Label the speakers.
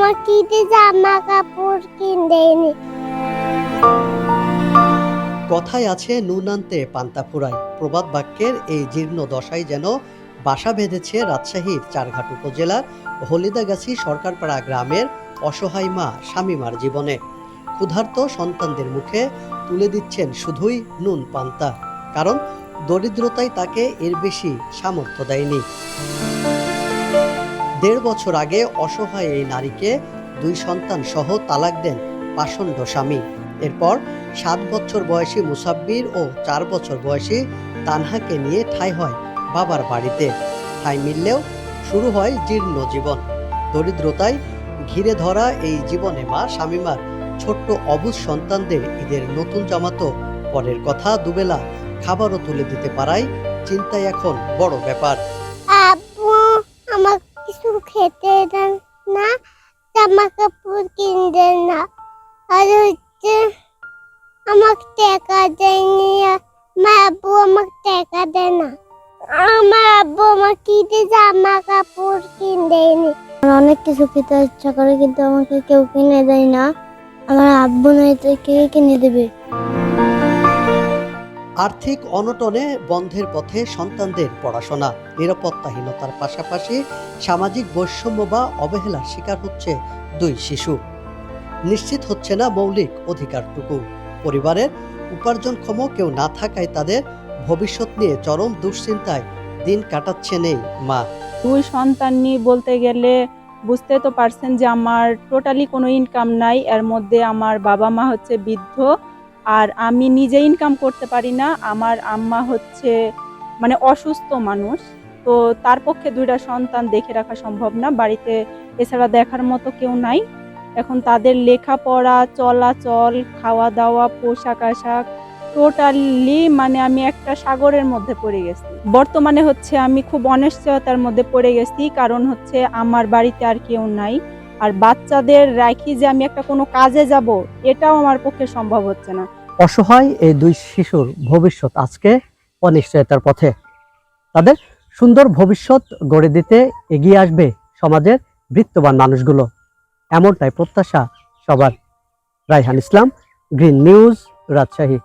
Speaker 1: আমাকে জামা কাপড় কিনে দেয়নি।
Speaker 2: কথায় আছে নুন আনতে পান্তা ফুরায়। প্রবাদ বাক্যের এই জীর্ণ দশায় যেন বাসা বেঁধেছে রাজশাহীর চারঘাট উপজেলার হলিদাগাছি সরকারপাড়া গ্রামের অসহায় মা শামীমার জীবনে। ক্ষুধার্ত সন্তানদের মুখে তুলে দিচ্ছেন শুধুই নুন পান্তা, কারণ দরিদ্রতাই তাকে এর বেশি সামর্থ্য দেয়নি। ১.৫ বছর আগে অসহায় এই নারীকে ২ সন্তান সহ তালাক দেন পাষণ্ড স্বামী। এরপর ৭ বছর বয়সী মুসাব্বির ও ৪ বছর বয়সী তানহাকে নিয়ে ঠাঁই হয় বাবার বাড়িতে। ঠাঁই মিললেও শুরু হয় জীর্ণ জীবন। দরিদ্রতায় ঘিরে ধরা এই জীবনে মা শামীমার ছোট্ট অবুঝ সন্তানদের ঈদের নতুন জামা তো পরের কথা, দুবেলা খাবারও তুলে দিতে পারায় চিন্তায় এখন বড় ব্যাপার।
Speaker 1: আব্বু আমাকে কিছু খেতে দেন না, জামা কাপড় কিনে দেন না, আর আমাকে টাকা দেয়নি। মা আব্বু আমাকে টাকা দেয় না। আমার আব্বু আমাকে জামা কাপড় কিনে দেয়নি। আমার অনেক কিছু খেতে ইচ্ছা করে, কিন্তু আমাকে কেউ কিনে দেয় না। আমার আব্বু নাই তো কে কিনে দেবে?
Speaker 2: আর্থিক অনটনে বন্ধের পথে সন্তানদের পড়াশোনা, নিরাপত্তাহীনতার পাশাপাশি সামাজিক বৈষম্য বা অবহেলার শিকার হচ্ছে 2 শিশু। নিশ্চিত হচ্ছে না মৌলিক অধিকারটুকু। পরিবারের উপার্জনক্ষম কেউ না থাকায় তাদের ভবিষ্যৎ নিয়ে চরম দুশ্চিন্তায় দিন কাটাচ্ছেন এই মা।
Speaker 3: 2 সন্তান নিয়ে বলতে গেলে বুঝতে তো পারছেন যে আমার টোটালি কোনো ইনকাম নাই। এর মধ্যে আমার বাবা মা হচ্ছে বৃদ্ধ, আর আমি নিজে ইনকাম করতে পারি না। আমার আম্মা হচ্ছে মানে অসুস্থ মানুষ, তো তার পক্ষে 2টা সন্তান দেখে রাখা সম্ভব না বাড়িতে, এছাড়া দেখার মতো কেউ নাই। এখন তাদের লেখাপড়া, চলাচল, খাওয়া দাওয়া, পোশাক আশাক টোটালি মানে আমি একটা সাগরের মধ্যে পড়ে গেছি। বর্তমানে হচ্ছে আমি খুব অনিশ্চয়তার মধ্যে পড়ে গেছি, কারণ হচ্ছে আমার বাড়িতে আর কেউ নাই। আর বাচ্চাদের রাখি যে আমি একটা কোনো কাজে যাব, এটাও আমার পক্ষে সম্ভব হচ্ছে না।
Speaker 2: অসহায় এই 2 শিশুর ভবিষ্যৎ আজকে অনিশ্চয়তার পথে। তাদের সুন্দর ভবিষ্যৎ গড়ে দিতে এগিয়ে আসবে সমাজের বৃত্তবান মানুষগুলো, এমনটাই প্রত্যাশা সবার। রায়হান ইসলাম, গ্রিন নিউজ, রাজশাহী।